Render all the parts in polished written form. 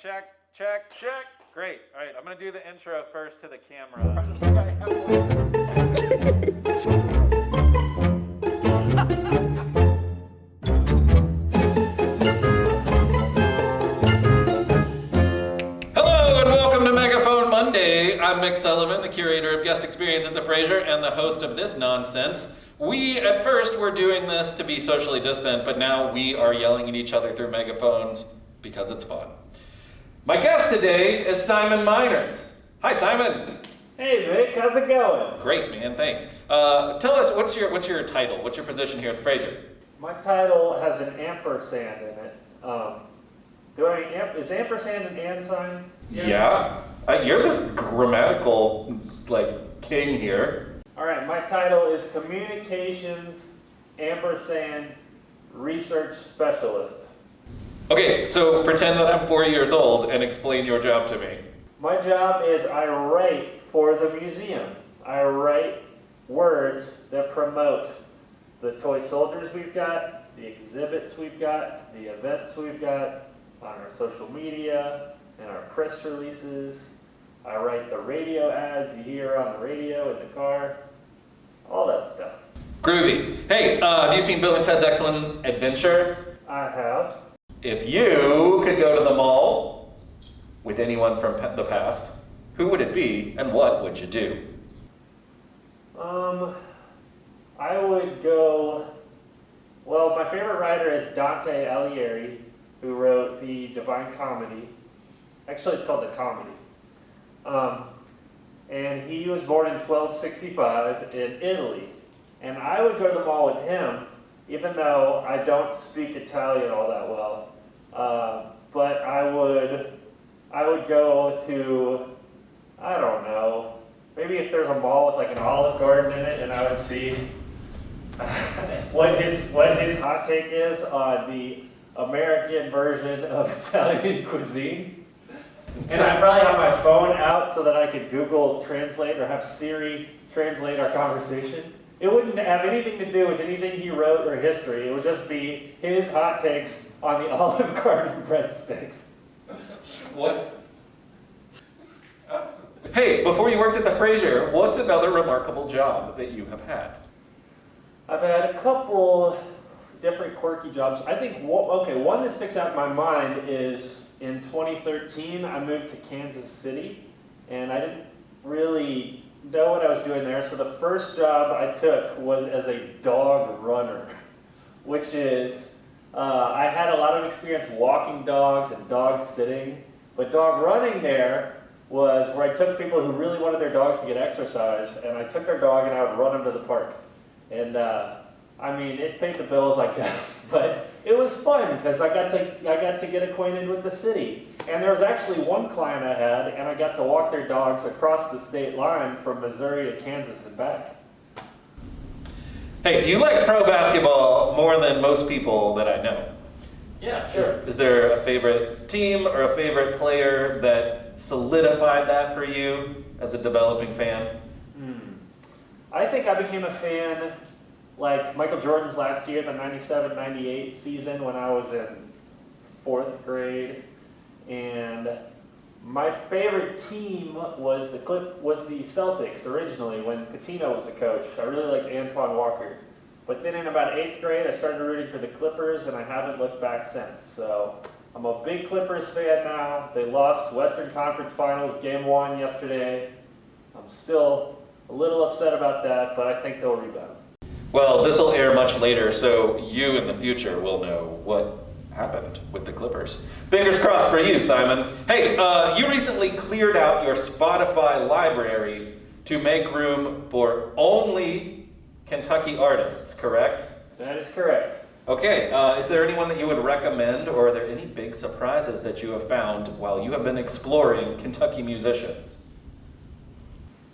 check. Great. All right, I'm going to do the intro first to the camera. Hello and welcome to Megaphone Monday. I'm Mick Sullivan, the curator of guest experience at the Fraser and the host of this nonsense. We, at first, were doing this to be socially distant, but now we are yelling at each other through megaphones because it's fun. My guest today is Simon Miners. Hi, Simon. Hey, Vic, how's it going? Great, man, thanks. Tell us, what's your title? What's your position here at the Fraser? My title has an ampersand in it. Is ampersand an and sign? Yeah. You're this grammatical, king here. All right, my title is Communications ampersand Research Specialist. Okay, so pretend that I'm 4 years old and explain your job to me. My job is I write for the museum. I write words that promote the toy soldiers we've got, the exhibits we've got, the events we've got on our social media and our press releases. I write the radio ads you hear on the radio in the car, all that stuff. Groovy. Hey, have you seen Bill and Ted's Excellent Adventure? I have. If you could go to the mall with anyone from the past, who would it be and what would you do? I would go, well, my favorite writer is Dante Alighieri, who wrote the Divine Comedy. Actually, it's called The Comedy. And he was born in 1265 in Italy. And I would go to the mall with him, even though I don't speak Italian all that well. But I would go to, I don't know, maybe if there's a mall with an Olive Garden in it, and I would see what his hot take is on the American version of Italian cuisine. And I'd probably have my phone out so that I could Google Translate or have Siri translate our conversation. It wouldn't have anything to do with anything he wrote or history. It would just be his hot takes on the Olive Garden breadsticks. What? Hey, before you worked at the Fraser, what's another remarkable job that you have had? I've had a couple different quirky jobs. I think, one that sticks out in my mind is in 2013, I moved to Kansas City, and I didn't really know what I was doing there. So the first job I took was as a dog runner, which is, I had a lot of experience walking dogs and dog sitting, but dog running there was where I took people who really wanted their dogs to get exercise, and I took their dog and I would run them to the park. And it paid the bills, I guess, but it was fun because I got to get acquainted with the city. And there was actually one client I had, and I got to walk their dogs across the state line from Missouri to Kansas and back. Hey, you like pro basketball more than most people that I know. Yeah, sure. Is there a favorite team or a favorite player that solidified that for you as a developing fan? I think I became a fan like Michael Jordan's last year, the 97-98 season when I was in 4th grade. And my favorite team was the Celtics originally when Pitino was the coach. I really liked Antoine Walker. But then in about 8th grade, I started rooting for the Clippers, and I haven't looked back since. So I'm a big Clippers fan now. They lost Western Conference Finals Game 1 yesterday. I'm still a little upset about that, but I think they'll rebound. Well, this will air much later, so you in the future will know what happened with the Clippers. Fingers crossed for you, Simon. Hey, you recently cleared out your Spotify library to make room for only Kentucky artists, correct? That is correct. Okay, is there anyone that you would recommend, or are there any big surprises that you have found while you have been exploring Kentucky musicians?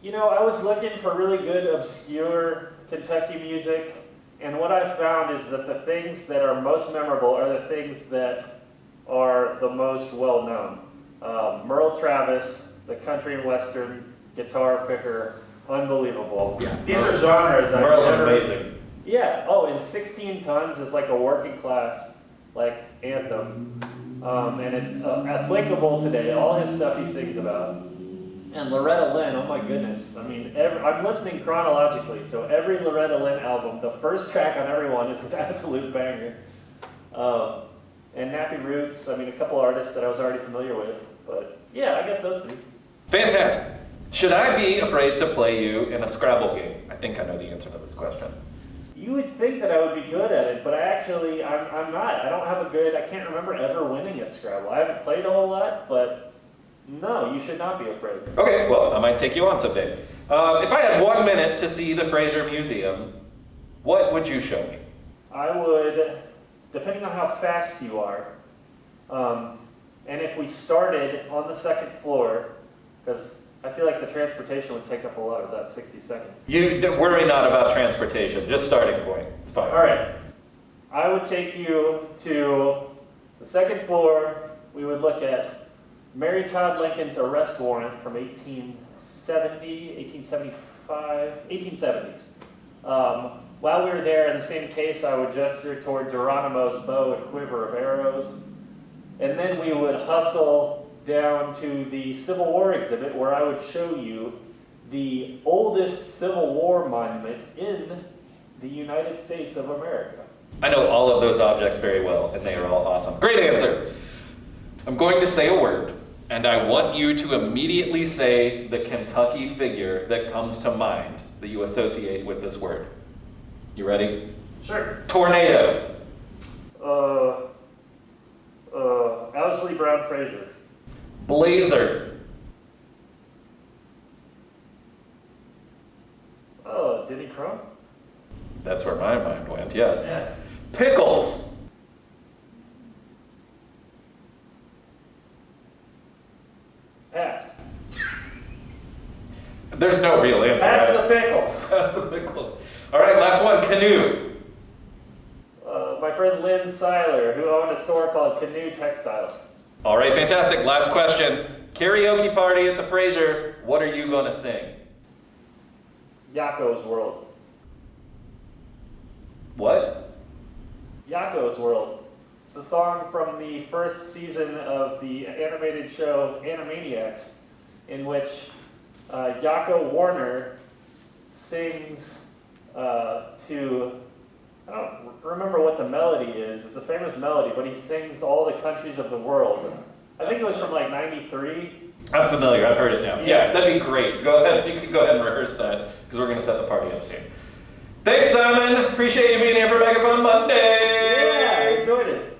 You know, I was looking for really good, obscure Kentucky music, and what I've found is that the things that are most memorable are the things that are the most well-known. Merle Travis, the country and western guitar picker, unbelievable. Yeah. These are genres I've Merle's never... amazing. Yeah, and 16 Tons is like a working class, anthem. And it's applicable today. All his stuff he sings about. And Loretta Lynn, oh my goodness. I mean, I'm listening chronologically, so every Loretta Lynn album, the first track on every one is an absolute banger. And Nappy Roots, I mean, a couple artists that I was already familiar with. But yeah, I guess those two. Fantastic. Should I be afraid to play you in a Scrabble game? I think I know the answer to this question. You would think that I would be good at it, but I'm not. I don't have I can't remember ever winning at Scrabble. I haven't played a whole lot, but no, you should not be afraid. Okay, well, I might take you on someday. If I had 1 minute to see the Fraser Museum, what would you show me? I would, depending on how fast you are, and if we started on the second floor, because I feel like the transportation would take up a lot of that 60 seconds. You worry not about transportation, just starting point. It's fine. All right. I would take you to the second floor. We would look at Mary Todd Lincoln's arrest warrant from 1870s. While we were there in the same case, I would gesture toward Geronimo's bow and quiver of arrows. And then we would hustle down to the Civil War exhibit, where I would show you the oldest Civil War monument in the United States of America. I know all of those objects very well, and they are all awesome. Great answer. I'm going to say a word, and I want you to immediately say the Kentucky figure that comes to mind that you associate with this word. You ready? Sure. Tornado. Owsley Brown Fraser. Blazer. Oh, Denny Crum? That's where my mind went, yes. Yeah. Pickles. Pass. There's no real answer. Pass right? the pickles. Pass the pickles. All right, last one, canoe. My friend Lynn Seiler, who owned a store called Canoe Textiles. All right, fantastic. Last question. Karaoke party at the Fraser. What are you going to sing? Yakko's World. What? Yakko's World. It's a song from the first season of the animated show Animaniacs, in which Yakko Warner sings to, I don't remember what the melody is. It's a famous melody, but he sings all the countries of the world. I think it was from like 93. I'm familiar. I've heard it now. Yeah. Yeah, that'd be great. Go ahead. You can go ahead and rehearse that, because we're going to set the party up soon. Thanks, Simon. Appreciate you being here for Megaphone Monday. Yeah, I enjoyed it.